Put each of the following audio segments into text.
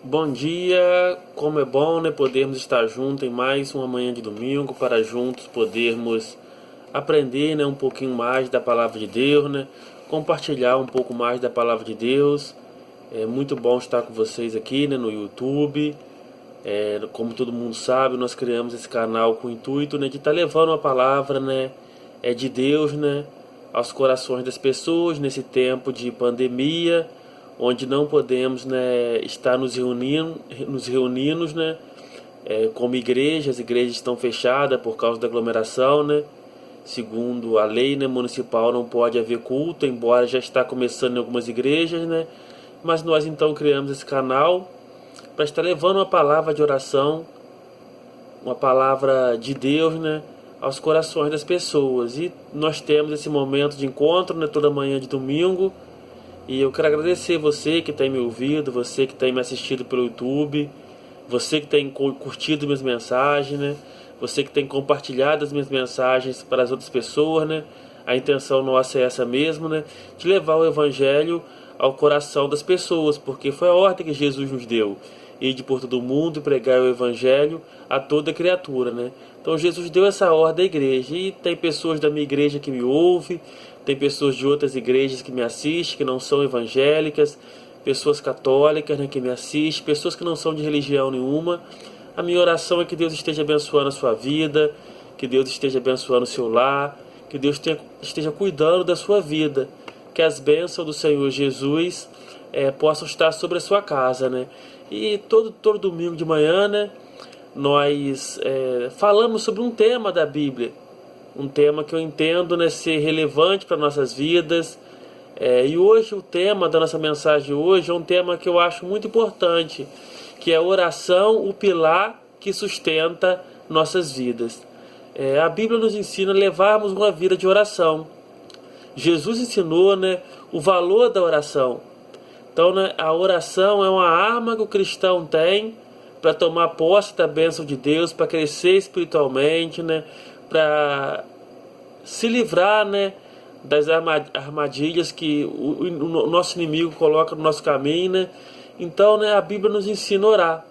Bom dia, como é bom, né, podermos estar juntos em mais uma manhã de domingo para juntos podermos aprender, né, um pouquinho mais da palavra de Deus, né, compartilhar um pouco mais da palavra de Deus. É muito bom estar com vocês aqui, né, no YouTube. Como todo mundo sabe, nós criamos esse canal com o intuito, né, de estar levando a palavra, né, de Deus, né, aos corações das pessoas nesse tempo de pandemia, onde não podemos, né, estar nos reunindo, né, como igreja. As igrejas estão fechadas por causa da aglomeração, né. Segundo a lei, né, municipal, não pode haver culto, embora já está começando em algumas igrejas, né. Mas nós então criamos esse canal para estar levando uma palavra de oração, uma palavra de Deus, né, aos corações das pessoas. E nós temos esse momento de encontro, né, toda manhã de domingo. E eu quero agradecer você que tem me ouvido, você que tem me assistido pelo YouTube, você que tem curtido minhas mensagens, né, você que tem compartilhado as minhas mensagens para as outras pessoas, né. A intenção nossa é essa mesmo, né, de levar o Evangelho ao coração das pessoas, porque foi a ordem que Jesus nos deu: ide por todo mundo e pregar o Evangelho a toda criatura, né? Então Jesus deu essa ordem à igreja, e tem pessoas da minha igreja que me ouvem, tem pessoas de outras igrejas que me assistem, que não são evangélicas, pessoas católicas, né, que me assistem, pessoas que não são de religião nenhuma. A minha oração é que Deus esteja abençoando a sua vida, que Deus esteja abençoando o seu lar, que Deus esteja cuidando da sua vida, que as bênçãos do Senhor Jesus possam estar sobre a sua casa, né? E todo domingo de manhã, né, nós falamos sobre um tema da Bíblia, um tema que eu entendo, né, ser relevante para nossas vidas. E hoje o tema da nossa mensagem hoje é um tema que eu acho muito importante, que é a oração, o pilar que sustenta nossas vidas. A Bíblia nos ensina a levarmos uma vida de oração. Jesus ensinou, né, o valor da oração. Então, né, a oração é uma arma que o cristão tem para tomar posse da bênção de Deus, para crescer espiritualmente, né, para se livrar, né, das armadilhas que o nosso inimigo coloca no nosso caminho, né. Então, né, a Bíblia nos ensina a orar.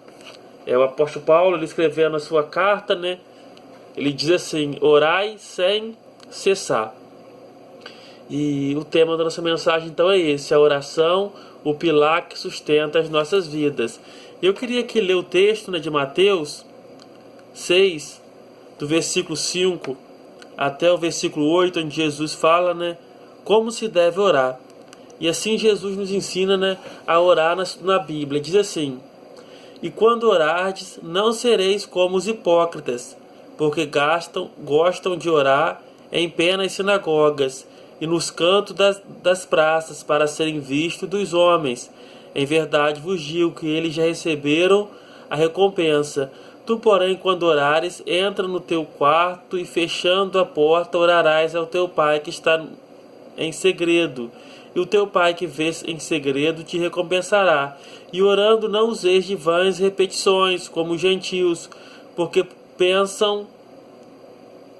O apóstolo Paulo, ele escrevendo a sua carta, né, ele diz assim: orai sem cessar. E o tema da nossa mensagem então é esse: a oração, o pilar que sustenta as nossas vidas. Eu queria aqui ler o texto, né, de Mateus 6, do versículo 5 até o versículo 8, onde Jesus fala, né, como se deve orar. E assim Jesus nos ensina, né, a orar na Bíblia. Diz assim: e quando orardes, não sereis como os hipócritas, porque gostam de orar em pé nas sinagogas e nos cantos das praças, para serem vistos dos homens. Em verdade vos digo que eles já receberam a recompensa. Tu, porém, quando orares, entra no teu quarto e, fechando a porta, orarás ao teu Pai que está em segredo. E o teu Pai que vê em segredo te recompensará. E orando não useis de vãs repetições, como os gentios, porque pensam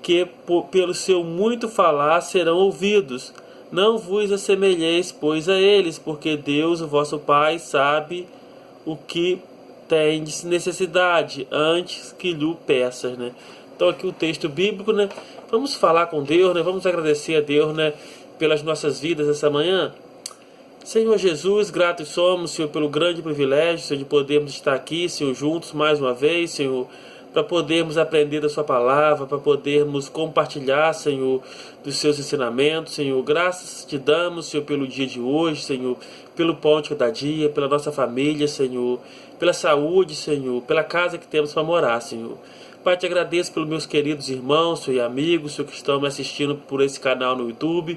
que pelo seu muito falar serão ouvidos. Não vos assemelheis, pois, a eles, porque Deus, o vosso Pai, sabe o que tendes necessidade, antes que lhe peças, né? Então aqui o texto bíblico, né? Vamos falar com Deus, né? Vamos agradecer a Deus, né, pelas nossas vidas essa manhã. Senhor Jesus, gratos somos, Senhor, pelo grande privilégio, Senhor, de podermos estar aqui, Senhor, juntos mais uma vez, Senhor, para podermos aprender da sua palavra, para podermos compartilhar, Senhor, dos seus ensinamentos. Senhor, graças te damos, Senhor, pelo dia de hoje, Senhor, pelo pão de cada dia, pela nossa família, Senhor, pela saúde, Senhor, pela casa que temos para morar, Senhor. Pai, te agradeço pelos meus queridos irmãos, Senhor, e amigos, Senhor, que estão me assistindo por esse canal no YouTube.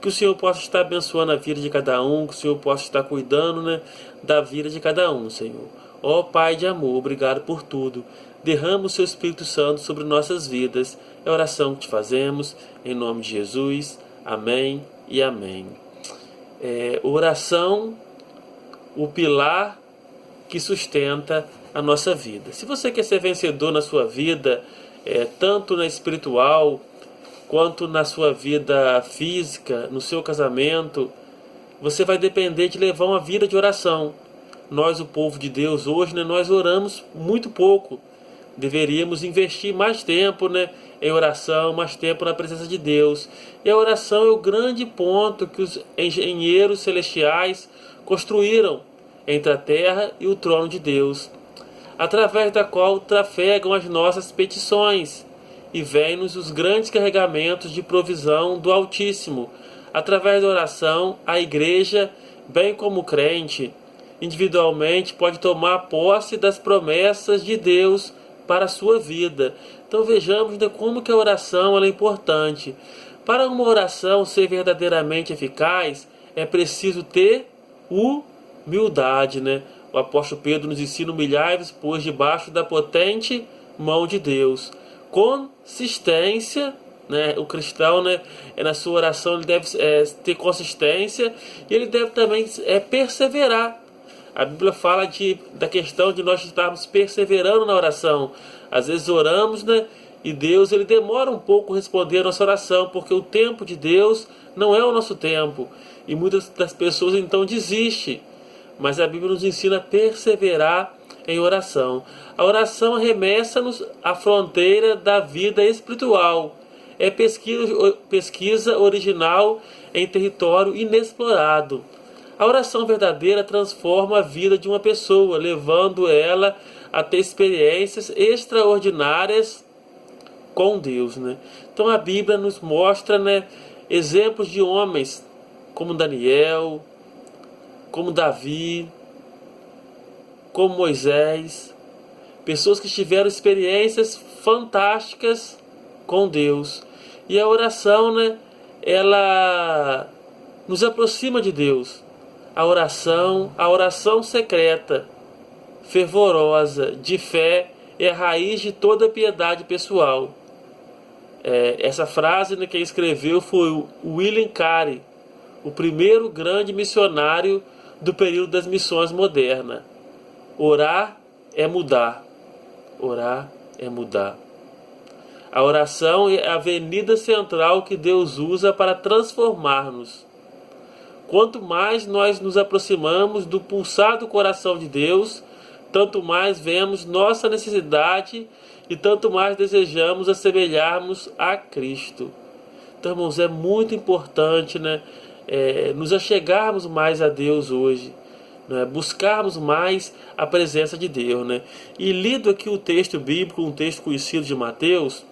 Que o Senhor possa estar abençoando a vida de cada um, que o Senhor possa estar cuidando, né, da vida de cada um, Senhor. Ó Pai de amor, obrigado por tudo. Derrama o seu Espírito Santo sobre nossas vidas. É a oração que te fazemos, em nome de Jesus. Amém e amém. Oração, o pilar que sustenta a nossa vida. Se você quer ser vencedor na sua vida, tanto na espiritual, quanto na sua vida física, no seu casamento, você vai depender de levar uma vida de oração. nós, o povo de Deus hoje, né, nós oramos muito pouco. Deveríamos investir mais tempo, né, em oração, mais tempo na presença de Deus. E a oração é o grande ponto que os engenheiros celestiais construíram entre a terra e o trono de Deus, através da qual trafegam as nossas petições e vêm-nos os grandes carregamentos de provisão do Altíssimo. Através da oração, a igreja, bem como o crente, individualmente pode tomar posse das promessas de Deus para a sua vida. Então vejamos, né, como que a oração ela é importante. Para uma oração ser verdadeiramente eficaz, é preciso ter humildade, né? O apóstolo Pedro nos ensina: humilhai-vos, pois, debaixo da potente mão de Deus. Consistência, né? O cristão, né, na sua oração ele deve ter consistência, e ele deve também perseverar. A Bíblia fala da questão de nós estarmos perseverando na oração. Às vezes oramos, né, e Deus ele demora um pouco a responder a nossa oração, porque o tempo de Deus não é o nosso tempo. E muitas das pessoas então desistem. Mas a Bíblia nos ensina a perseverar em oração. A oração arremessa-nos à fronteira da vida espiritual. É pesquisa original em território inexplorado. A oração verdadeira transforma a vida de uma pessoa, levando ela a ter experiências extraordinárias com Deus, né? Então a Bíblia nos mostra, né, exemplos de homens como Daniel, como Davi, como Moisés, pessoas que tiveram experiências fantásticas com Deus. E a oração, né, ela nos aproxima de Deus. A oração secreta, fervorosa, de fé, é a raiz de toda piedade pessoal. Essa frase, né, quem escreveu foi o William Carey, o primeiro grande missionário do período das missões modernas. Orar é mudar. Orar é mudar. A oração é a avenida central que Deus usa para transformar-nos. Quanto mais nós nos aproximamos do pulsar do coração de Deus, tanto mais vemos nossa necessidade e tanto mais desejamos assemelharmos a Cristo. Então, irmãos, é muito importante, né, nos achegarmos mais a Deus hoje, né, buscarmos mais a presença de Deus, né? E lido aqui o texto bíblico, um texto conhecido de Mateus,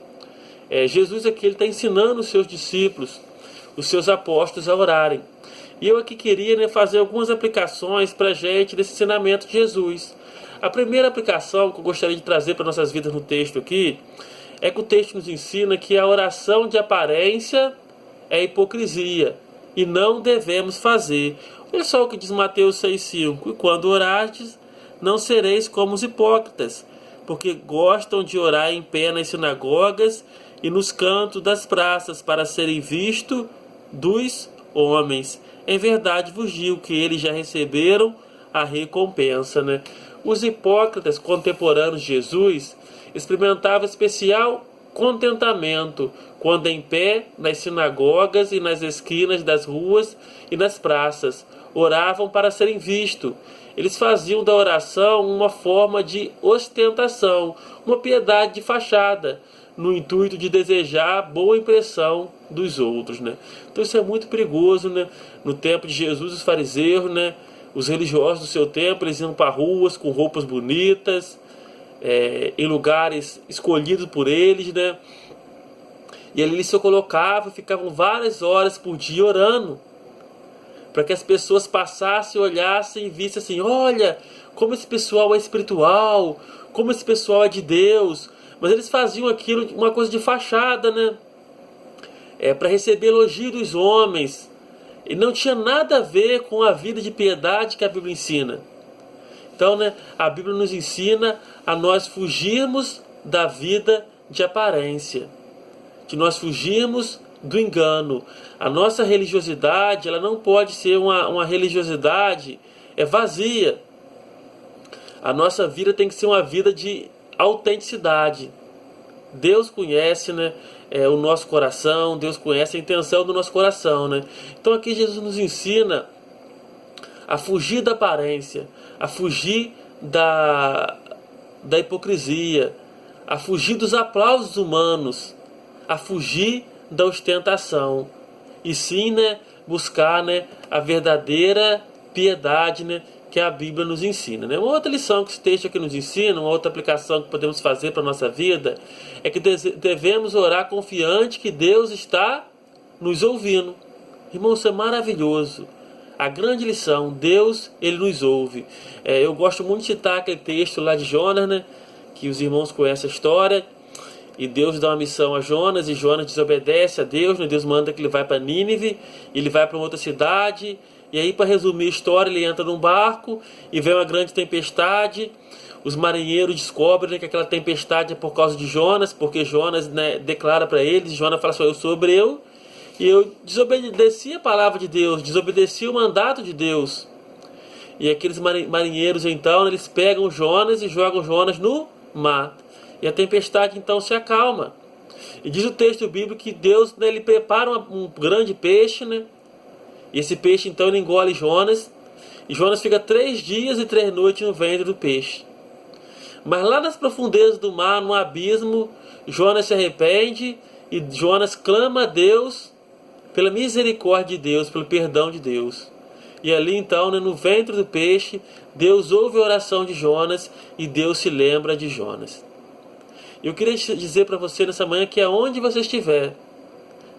Jesus aqui está ensinando os seus discípulos, os seus apóstolos a orarem. E eu aqui queria, né, fazer algumas aplicações para a gente desse ensinamento de Jesus. A primeira aplicação que eu gostaria de trazer para nossas vidas no texto aqui é que o texto nos ensina que a oração de aparência é hipocrisia e não devemos fazer. Olha só o que diz Mateus 6,5: e quando orardes, não sereis como os hipócritas, porque gostam de orar em pé nas sinagogas e nos cantos das praças para serem vistos dos homens. Em verdade vos digo que eles já receberam a recompensa, né? Os hipócritas contemporâneos de Jesus experimentavam especial contentamento quando em pé nas sinagogas e nas esquinas das ruas e nas praças oravam para serem vistos. Eles faziam da oração uma forma de ostentação, uma piedade de fachada, no intuito de desejar boa impressão dos outros, né? Então isso é muito perigoso, né? No tempo de Jesus, os fariseus, né, os religiosos do seu tempo, eles iam para ruas com roupas bonitas, em lugares escolhidos por eles, né? E ali eles se colocavam, ficavam várias horas por dia orando, para que as pessoas passassem, olhassem e vissem assim: olha, como esse pessoal é espiritual, como esse pessoal é de Deus. Mas eles faziam aquilo uma coisa de fachada, né? Para receber elogio dos homens. E não tinha nada a ver com a vida de piedade que a Bíblia ensina. Então, né, a Bíblia nos ensina a nós fugirmos da vida de aparência, de nós fugirmos do engano. A nossa religiosidade, ela não pode ser uma religiosidade vazia. A nossa vida tem que ser uma vida de autenticidade. Deus conhece, né, o nosso coração, Deus conhece a intenção do nosso coração, né? Então aqui Jesus nos ensina a fugir da aparência, a fugir da hipocrisia, a fugir dos aplausos humanos, a fugir da ostentação, e sim, né, buscar, né, a verdadeira piedade, né, que a Bíblia nos ensina, né? Uma outra lição que esse texto aqui nos ensina, uma outra aplicação que podemos fazer para a nossa vida, é que devemos orar confiante que Deus está nos ouvindo. Irmão, isso é maravilhoso. A grande lição, Deus, Ele nos ouve. Eu gosto muito de citar aquele texto lá de Jonas, né, que os irmãos conhecem a história, e Deus dá uma missão a Jonas, e Jonas desobedece a Deus, né? Deus manda que ele vá para Nínive, ele vai para outra cidade, e aí, para resumir a história, ele entra num barco, e vem uma grande tempestade. Os marinheiros descobrem, né, que aquela tempestade é por causa de Jonas, porque Jonas, né, declara para eles, Jonas fala assim: eu sou hebreu, e eu desobedeci a palavra de Deus, desobedeci o mandato de Deus. E aqueles marinheiros, então, eles pegam Jonas e jogam Jonas no mar. E a tempestade, então, se acalma. E diz o texto bíblico que Deus, né, ele prepara um grande peixe, né? E esse peixe, então, ele engole Jonas. E Jonas fica 3 dias e 3 noites no ventre do peixe. Mas lá nas profundezas do mar, no abismo, Jonas se arrepende e Jonas clama a Deus pela misericórdia de Deus, pelo perdão de Deus. E ali, então, né, no ventre do peixe, Deus ouve a oração de Jonas e Deus se lembra de Jonas. Eu queria dizer para você nessa manhã que aonde você estiver,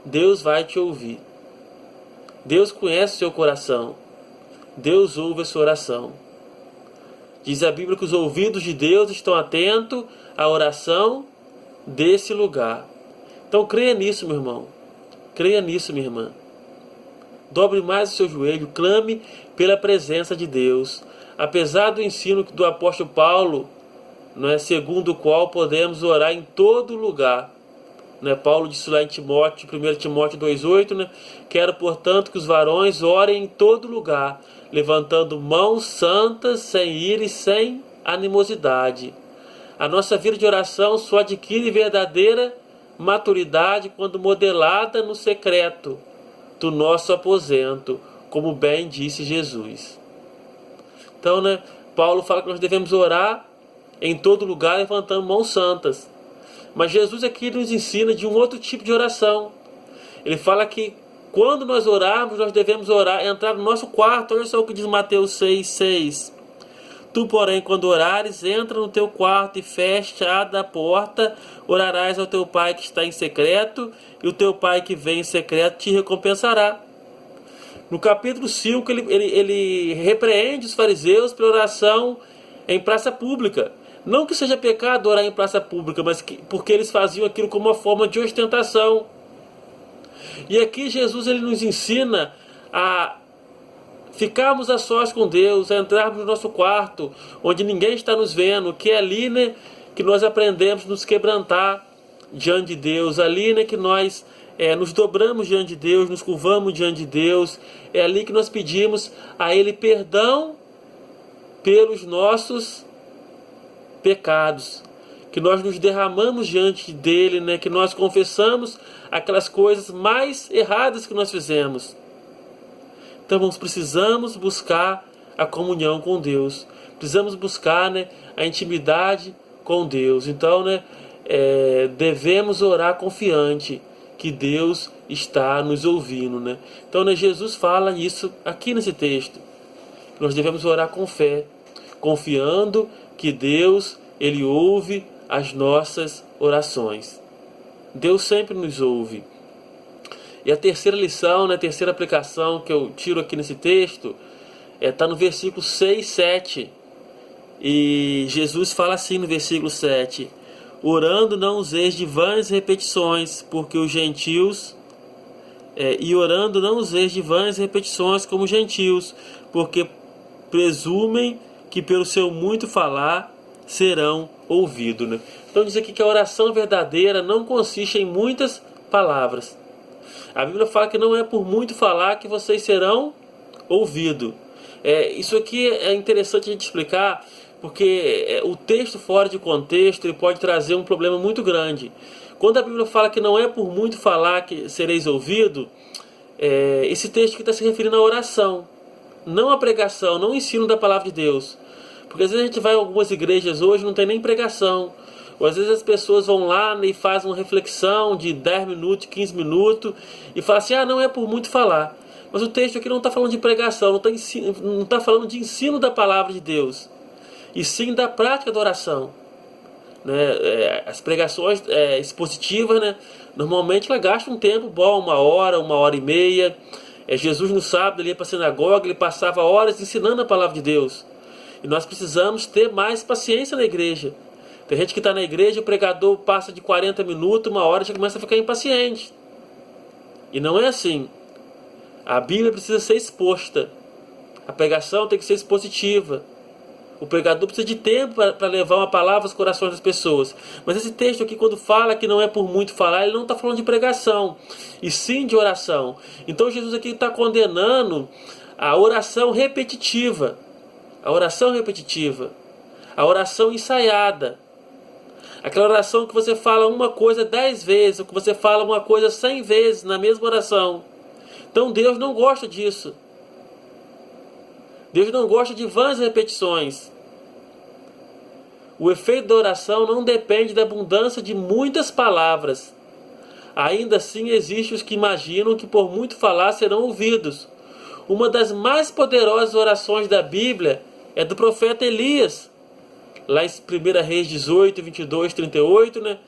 Deus vai te ouvir. Deus conhece o seu coração. Deus ouve a sua oração. Diz a Bíblia que os ouvidos de Deus estão atentos à oração desse lugar. Então creia nisso, meu irmão. Creia nisso, minha irmã. Dobre mais o seu joelho, clame pela presença de Deus. Apesar do ensino do apóstolo Paulo, não é, segundo o qual podemos orar em todo lugar. Né? Paulo disse lá em Timóteo, 1 Timóteo 2,8, né? Quero, portanto, que os varões orem em todo lugar, levantando mãos santas, sem ira e sem animosidade. A nossa vida de oração só adquire verdadeira maturidade quando modelada no secreto do nosso aposento, como bem disse Jesus. Então, né, Paulo fala que nós devemos orar em todo lugar, levantando mãos santas. Mas Jesus aqui nos ensina de um outro tipo de oração. Ele fala que quando nós orarmos, nós devemos orar, entrar no nosso quarto. Olha só o que diz Mateus 6,6. Tu, porém, quando orares, entra no teu quarto e fechada a porta, orarás ao teu Pai que está em secreto, e o teu Pai que vem em secreto te recompensará. No capítulo 5, ele repreende os fariseus pela oração em praça pública. Não que seja pecado orar em praça pública, mas porque eles faziam aquilo como uma forma de ostentação. E aqui Jesus ele nos ensina a ficarmos a sós com Deus, a entrarmos no nosso quarto, onde ninguém está nos vendo, que é ali, né, que nós aprendemos a nos quebrantar diante de Deus, ali, né, que nós nos dobramos diante de Deus, nos curvamos diante de Deus, é ali que nós pedimos a Ele perdão pelos nossos pecados, que nós nos derramamos diante dele, né? Que nós confessamos aquelas coisas mais erradas que nós fizemos. Então, nós precisamos buscar a comunhão com Deus, precisamos buscar, né, a intimidade com Deus. Então, né, devemos orar confiante que Deus está nos ouvindo, né? Então, né, Jesus fala isso aqui nesse texto. Nós devemos orar com fé, confiando que Deus, Ele ouve as nossas orações. Deus sempre nos ouve. E a terceira lição, né, a terceira aplicação que eu tiro aqui nesse texto, está no versículo 6, 7. E Jesus fala assim no versículo 7. Orando não useis de vãs repetições, porque os gentios... e orando não useis de vãs repetições como os gentios, porque presumem que pelo seu muito falar serão ouvidos, né? Então diz aqui que a oração verdadeira não consiste em muitas palavras. A Bíblia fala que não é por muito falar que vocês serão ouvidos. Isso aqui é interessante a gente explicar, porque o texto fora de contexto ele pode trazer um problema muito grande. Quando a Bíblia fala que não é por muito falar que sereis ouvidos, esse texto que está se referindo à oração. não a pregação, não o ensino da palavra de Deus. Porque às vezes a gente vai em algumas igrejas hoje, não tem nem pregação. Ou às vezes as pessoas vão lá e fazem uma reflexão de 10 minutos, 15 minutos, e falam assim, não é por muito falar. Mas o texto aqui não está falando de pregação, não está falando de ensino da palavra de Deus, e sim da prática da oração. Né? As pregações expositivas, né? Normalmente ela gasta um tempo bom, 1 hora e meia. Jesus no sábado ele ia para a sinagoga, ele passava horas ensinando a palavra de Deus. E nós precisamos ter mais paciência na igreja. Tem gente que está na igreja, o pregador passa de 40 minutos, 1 hora, já começa a ficar impaciente. E não é assim. A Bíblia precisa ser exposta. A pregação tem que ser expositiva. O pregador precisa de tempo para levar uma palavra aos corações das pessoas. Mas esse texto aqui, quando fala que não é por muito falar, ele não está falando de pregação, e sim de oração. Então Jesus aqui está condenando a oração repetitiva. A oração repetitiva. A oração ensaiada. Aquela oração que você fala uma coisa 10 vezes, ou que você fala uma coisa 100 vezes na mesma oração. Então Deus não gosta disso. Deus não gosta de vãs repetições. O efeito da oração não depende da abundância de muitas palavras. Ainda assim, existem os que imaginam que por muito falar serão ouvidos. Uma das mais poderosas orações da Bíblia é do profeta Elias. Lá em 1 Reis 18, 22, 38, né?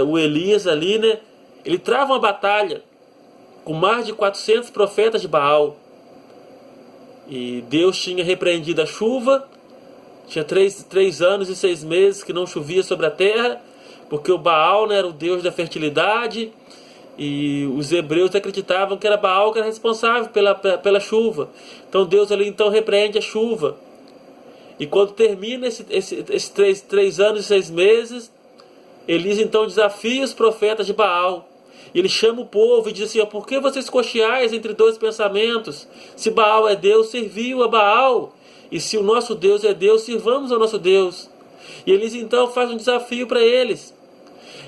O Elias ali, né? Ele trava uma batalha com mais de 400 profetas de Baal. E Deus tinha repreendido a chuva. Tinha 3 anos e 6 meses que não chovia sobre a terra, porque o Baal, né, era o deus da fertilidade, e os hebreus acreditavam que era Baal que era responsável pela chuva. Então Deus ali então repreende a chuva. E quando termina esses 3 anos e 6 meses, Elias então desafia os profetas de Baal. E ele chama o povo e diz assim, por que vocês cocheais entre dois pensamentos? Se Baal é Deus, serviu a Baal. E se o nosso Deus é Deus, sirvamos ao nosso Deus. E Elias então faz um desafio para eles.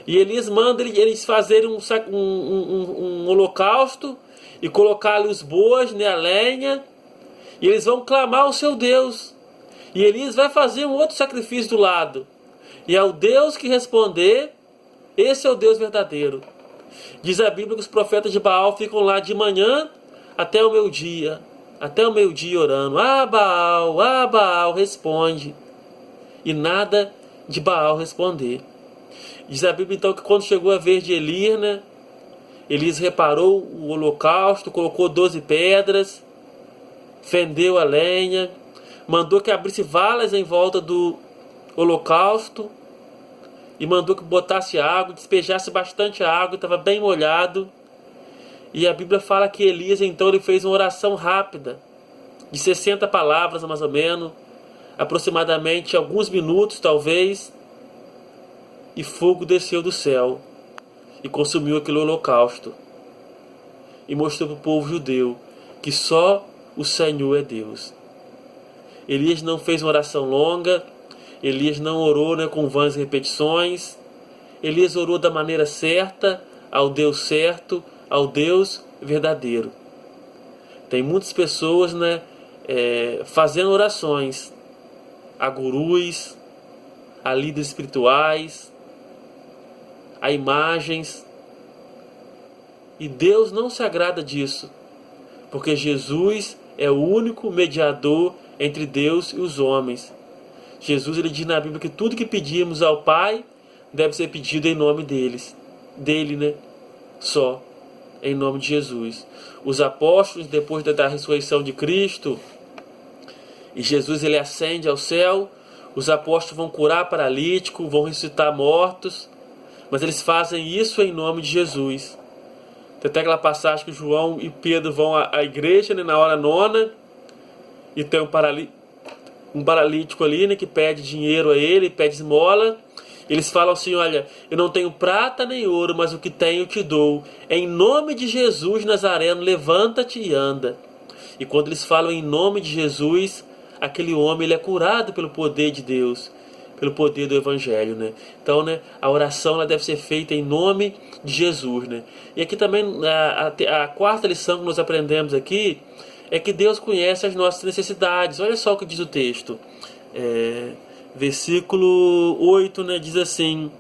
E Elias manda eles fazerem um holocausto e colocar ali os bois, né, a lenha. E eles vão clamar ao seu Deus. E Elias vai fazer um outro sacrifício do lado. E ao Deus que responder, esse é o Deus verdadeiro. Diz a Bíblia que os profetas de Baal ficam lá de manhã até o meio-dia. Até o meio-dia orando. Baal, responde. E nada de Baal responder. Diz a Bíblia então que quando chegou a vez de Elias, né, Elias reparou o holocausto, colocou 12 pedras, fendeu a lenha, mandou que abrisse valas em volta do holocausto e mandou que botasse água, despejasse bastante água, estava bem molhado. E a Bíblia fala que Elias então ele fez uma oração rápida, de 60 palavras mais ou menos, aproximadamente alguns minutos talvez, e fogo desceu do céu e consumiu aquele holocausto. E mostrou para o povo judeu que só o Senhor é Deus. Elias não fez uma oração longa, Elias não orou, né, com vãs repetições. Elias orou da maneira certa, ao Deus certo, ao Deus verdadeiro. Tem muitas pessoas, né, fazendo orações a gurus, a líderes espirituais, a imagens. E Deus não se agrada disso, porque Jesus é o único mediador entre Deus e os homens. Jesus ele diz na Bíblia que tudo que pedimos ao Pai deve ser pedido em nome dele, né? Só em nome de Jesus. Os apóstolos, depois da ressurreição de Cristo, e Jesus ele ascende ao céu, os apóstolos vão curar paralíticos, vão ressuscitar mortos, mas eles fazem isso em nome de Jesus. Tem até aquela passagem que João e Pedro vão à igreja, né, na hora nona, e tem um paralítico ali, né, que pede dinheiro a ele, pede esmola. Eles falam assim, olha, eu não tenho prata nem ouro, mas o que tenho eu te dou. Em nome de Jesus Nazareno, levanta-te e anda. E quando eles falam em nome de Jesus, aquele homem ele é curado pelo poder de Deus, pelo poder do Evangelho, né? Então, né, a oração ela deve ser feita em nome de Jesus, né? E aqui também a quarta lição que nós aprendemos aqui é que Deus conhece as nossas necessidades. Olha só o que diz o texto. Versículo 8, né, diz assim: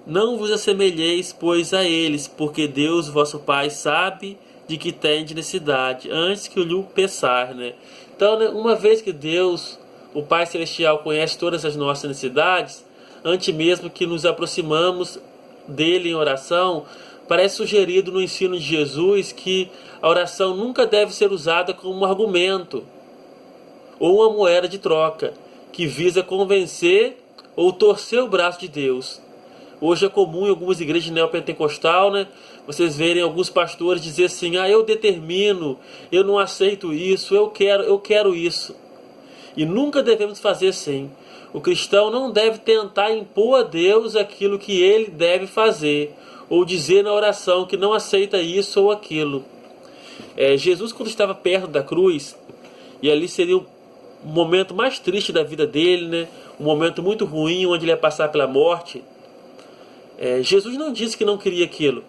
não vos assemelheis, pois, a eles, porque Deus, vosso Pai, sabe de que tendes necessidade, antes que o lhe peçar, né? Então, né, uma vez que Deus, o Pai Celestial, conhece todas as nossas necessidades, antes mesmo que nos aproximamos dele em oração, parece sugerido no ensino de Jesus que a oração nunca deve ser usada como um argumento ou uma moeda de troca, que visa convencer ou torcer o braço de Deus. Hoje é comum em algumas igrejas neopentecostal, né, vocês verem alguns pastores dizer assim: eu determino, eu não aceito isso, eu quero isso. E nunca devemos fazer assim. O cristão não deve tentar impor a Deus aquilo que ele deve fazer, ou dizer na oração que não aceita isso ou aquilo. Jesus, quando estava perto da cruz, e ali seria o momento mais triste da vida dele, né, um momento muito ruim, onde ele ia passar pela morte, Jesus não disse que não queria aquilo.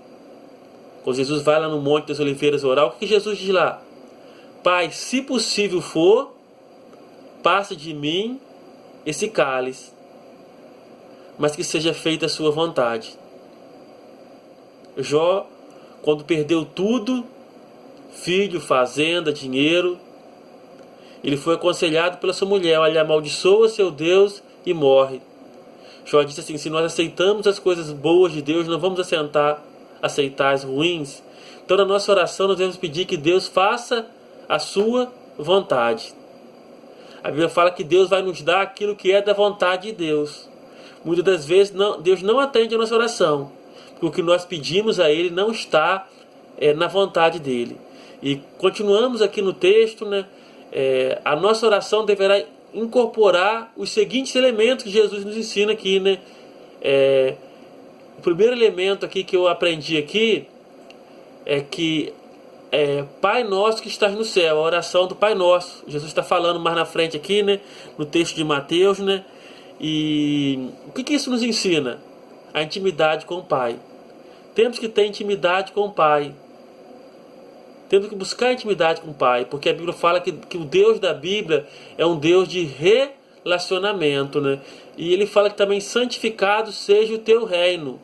Quando Jesus vai lá no Monte das Oliveiras orar, o que Jesus diz lá? Pai, se possível for, passe de mim esse cálice, mas que seja feita a sua vontade. Jó, quando perdeu tudo, filho, fazenda, dinheiro, ele foi aconselhado pela sua mulher: olha, amaldiçoa seu Deus e morre. Jó disse assim: se nós aceitamos as coisas boas de Deus, não vamos aceitar as ruins. Então, na nossa oração, nós devemos pedir que Deus faça a sua vontade. A Bíblia fala que Deus vai nos dar aquilo que é da vontade de Deus. Muitas das vezes Deus não atende a nossa oração, porque o que nós pedimos a Ele não está na vontade dEle. E continuamos aqui no texto, né? A nossa oração deverá incorporar os seguintes elementos que Jesus nos ensina aqui, né? O primeiro elemento aqui que eu aprendi aqui é que Pai Nosso que estás no céu, a oração do Pai Nosso. Jesus está falando mais na frente aqui, né, no texto de Mateus, né? E o que isso nos ensina? A intimidade com o Pai. Temos que ter intimidade com o Pai. Temos que buscar intimidade com o Pai, porque a Bíblia fala que o Deus da Bíblia é um Deus de relacionamento, né? E ele fala que também santificado seja o teu reino.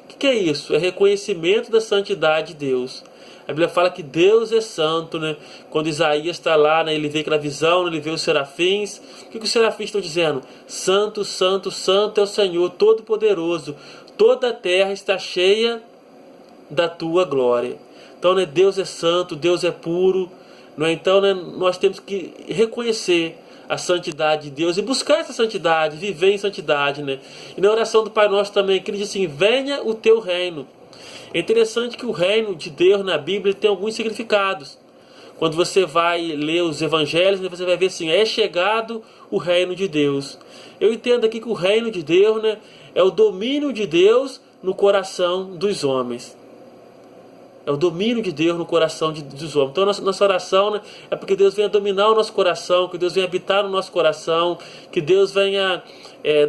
O que é isso? É reconhecimento da santidade de Deus. A Bíblia fala que Deus é santo, né? Quando Isaías está lá, né, ele vê aquela visão, ele vê os serafins. O que os serafins estão dizendo? Santo, santo, santo é o Senhor Todo-Poderoso. Toda a terra está cheia da tua glória. Então, né, Deus é santo, Deus é puro. Não é? Então, né, nós temos que reconhecer a santidade de Deus e buscar essa santidade, viver em santidade, né? E na oração do Pai Nosso também, que ele diz assim: venha o teu reino. É interessante que o reino de Deus na Bíblia tem alguns significados. Quando você vai ler os evangelhos, você vai ver assim: é chegado o reino de Deus. Eu entendo aqui que o reino de Deus, né, é o domínio de Deus no coração dos homens. É o domínio de Deus no coração dos homens. Então, nossa oração, né, é porque Deus venha dominar o nosso coração, que Deus venha habitar no nosso coração, que Deus venha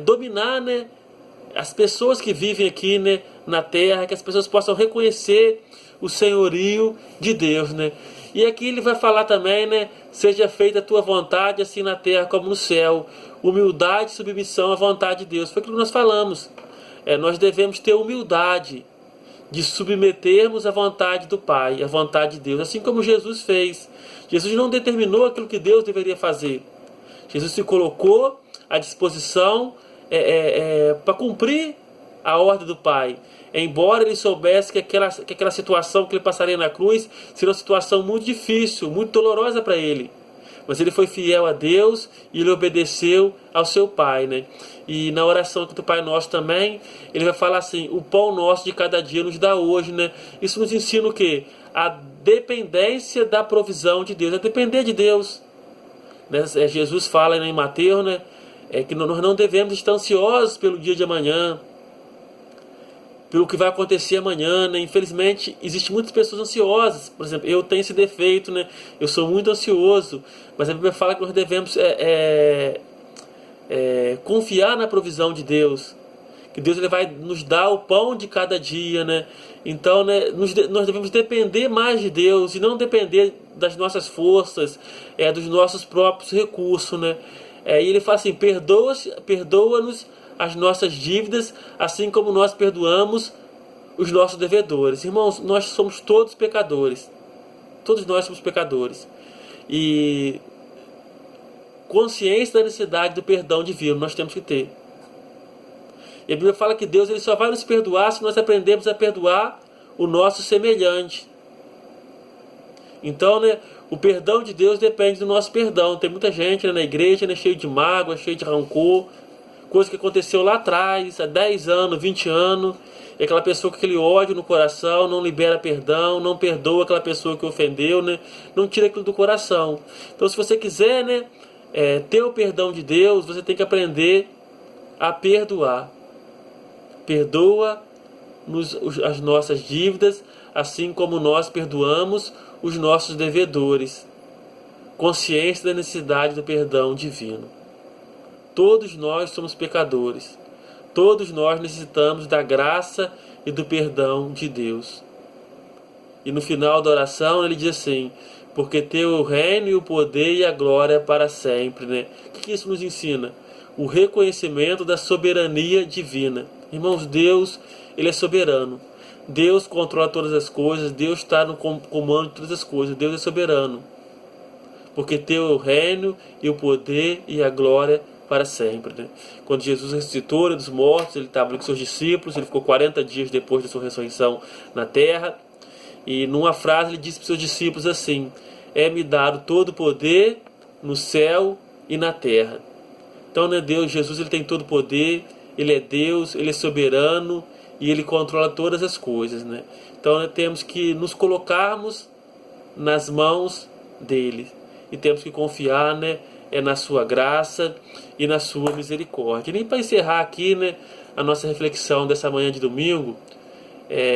dominar, né, as pessoas que vivem aqui, né, na terra, que as pessoas possam reconhecer o senhorio de Deus, né? E aqui ele vai falar também, né, seja feita a tua vontade, assim na terra como no céu. Humildade e submissão à vontade de Deus. Foi aquilo que nós falamos. Nós devemos ter humildade de submetermos à vontade do Pai, à vontade de Deus, assim como Jesus fez. Jesus não determinou aquilo que Deus deveria fazer. Jesus se colocou à disposição para cumprir a ordem do Pai. Embora ele soubesse que aquela situação que ele passaria na cruz seria uma situação muito difícil, muito dolorosa para ele. Mas ele foi fiel a Deus e ele obedeceu ao seu Pai, né? E na oração do Pai Nosso também, ele vai falar assim: o pão nosso de cada dia nos dá hoje, né? Isso nos ensina o quê? A dependência da provisão de Deus, a depender de Deus, né? Jesus fala, né, em Mateus, né, que nós não devemos estar ansiosos pelo dia de amanhã, pelo que vai acontecer amanhã, né? Infelizmente, existem muitas pessoas ansiosas. Por exemplo, eu tenho esse defeito, né? Eu sou muito ansioso, mas a Bíblia fala que nós devemos confiar na provisão de Deus, que Deus ele vai nos dar o pão de cada dia, né? Então, né, nós devemos depender mais de Deus e não depender das nossas forças, dos nossos próprios recursos, né? E ele fala assim: perdoa-nos as nossas dívidas, assim como nós perdoamos os nossos devedores. Irmãos, nós somos todos pecadores. Todos nós somos pecadores. E consciência da necessidade do perdão divino nós temos que ter. E a Bíblia fala que Deus ele só vai nos perdoar se nós aprendermos a perdoar o nosso semelhante. Então, né, o perdão de Deus depende do nosso perdão. Tem muita gente, né, na igreja, né, cheio de mágoa, cheio de rancor, coisa que aconteceu lá atrás, há 10 anos, 20 anos, e aquela pessoa com aquele ódio no coração, não libera perdão, não perdoa aquela pessoa que ofendeu, né, não tira aquilo do coração. Então, se você quiser, né, ter o perdão de Deus, você tem que aprender a perdoar. Perdoa-nos as nossas dívidas, assim como nós perdoamos os nossos devedores. Consciência da necessidade do perdão divino. Todos nós somos pecadores. Todos nós necessitamos da graça e do perdão de Deus. E no final da oração ele diz assim: porque teu o reino e o poder e a glória para sempre, né? O que isso nos ensina? O reconhecimento da soberania divina. Irmãos, Deus, ele é soberano. Deus controla todas as coisas, Deus está no comando de todas as coisas, Deus é soberano. Porque teu é o reino e o poder e a glória para sempre, né? Quando Jesus ressuscitou dos mortos, ele estava com seus discípulos, ele ficou 40 dias depois da sua ressurreição na terra, e numa frase ele disse para os seus discípulos assim: é-me dado todo o poder no céu e na terra. Então, né, Deus, Jesus, ele tem todo o poder, ele é Deus, ele é soberano e ele controla todas as coisas, né? Então, né, temos que nos colocarmos nas mãos dele e temos que confiar, né, na sua graça e na sua misericórdia. E para encerrar aqui, né, a nossa reflexão dessa manhã de domingo,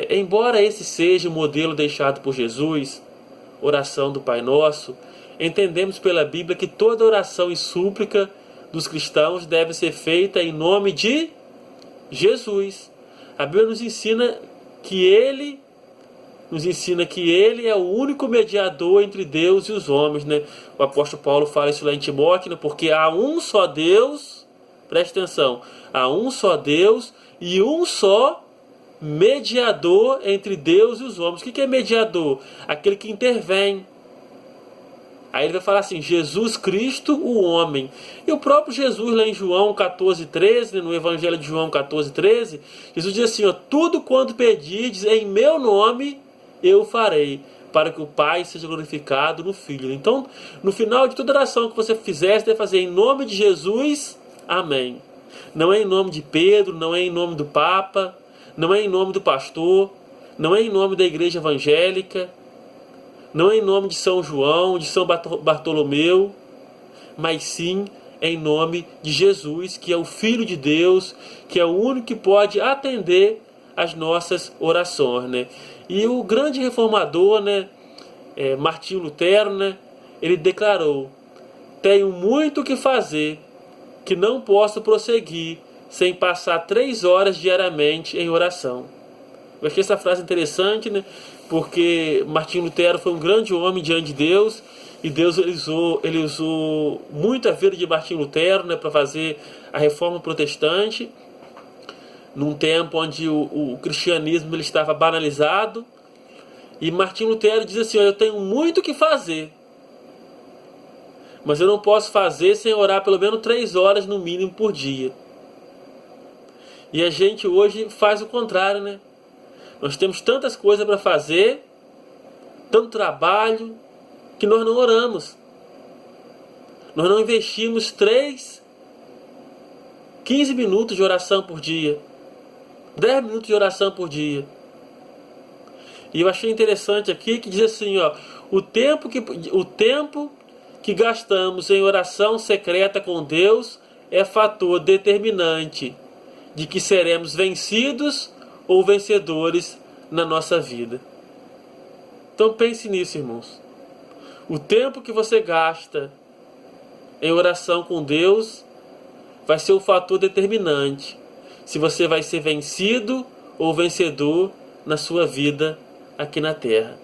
embora esse seja o modelo deixado por Jesus, oração do Pai Nosso, entendemos pela Bíblia que toda oração e súplica dos cristãos deve ser feita em nome de Jesus. A Bíblia nos ensina que Ele é o único mediador entre Deus e os homens, né? O apóstolo Paulo fala isso lá em Timóteo, né? Porque há um só Deus, preste atenção, há um só Deus e um só mediador entre Deus e os homens. O que é mediador? Aquele que intervém. Aí ele vai falar assim: Jesus Cristo, o homem. E o próprio Jesus, lá em João 14,13, no Evangelho de João 14,13, Jesus diz assim: tudo quanto pedirdes em meu nome, eu farei, para que o Pai seja glorificado no Filho. Então, no final de toda oração que você fizer, você deve fazer em nome de Jesus, amém. Não é em nome de Pedro, não é em nome do Papa, não é em nome do pastor, não é em nome da igreja evangélica, não é em nome de São João, de São Bartolomeu, mas sim em nome de Jesus, que é o Filho de Deus, que é o único que pode atender as nossas orações, né? E o grande reformador, né, Martinho Lutero, né, ele declarou: tenho muito o que fazer, que não posso prosseguir sem passar 3 horas diariamente em oração. Eu achei essa frase interessante, né? Porque Martinho Lutero foi um grande homem diante de Deus, e Deus ele usou muito a vida de Martinho Lutero, né, para fazer a reforma protestante, num tempo onde o cristianismo ele estava banalizado. E Martinho Lutero diz assim: eu tenho muito o que fazer, mas eu não posso fazer sem orar pelo menos 3 horas no mínimo por dia. E a gente hoje faz o contrário, né? Nós temos tantas coisas para fazer, tanto trabalho, que nós não oramos. Nós não investimos 15 minutos de oração por dia, 10 minutos de oração por dia. E eu achei interessante aqui que diz assim, o tempo que gastamos em oração secreta com Deus é fator determinante de que seremos vencidos ou vencedores na nossa vida. Então pense nisso, irmãos. O tempo que você gasta em oração com Deus vai ser o fator determinante se você vai ser vencido ou vencedor na sua vida aqui na terra.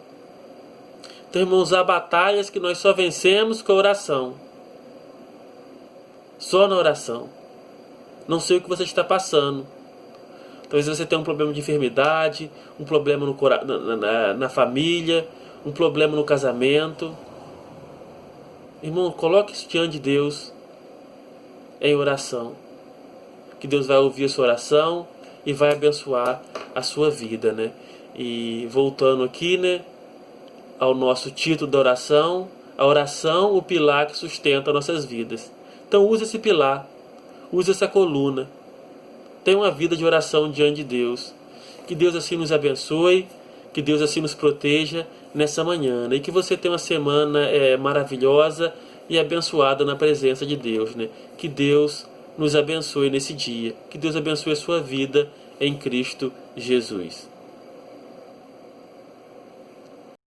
Então, irmãos, há batalhas que nós só vencemos com a oração. Só na oração. Não sei o que você está passando. Talvez você tenha um problema de enfermidade, um problema na família, um problema no casamento. Irmão, coloque isso diante de Deus em oração. Que Deus vai ouvir a sua oração e vai abençoar a sua vida, né? E voltando aqui, né, ao nosso título da oração, a oração, o pilar que sustenta nossas vidas. Então use esse pilar, use essa coluna. Tenha uma vida de oração diante de Deus. Que Deus assim nos abençoe, que Deus assim nos proteja nessa manhã, né? E que você tenha uma semana maravilhosa e abençoada na presença de Deus, né? Que Deus nos abençoe nesse dia. Que Deus abençoe a sua vida em Cristo Jesus.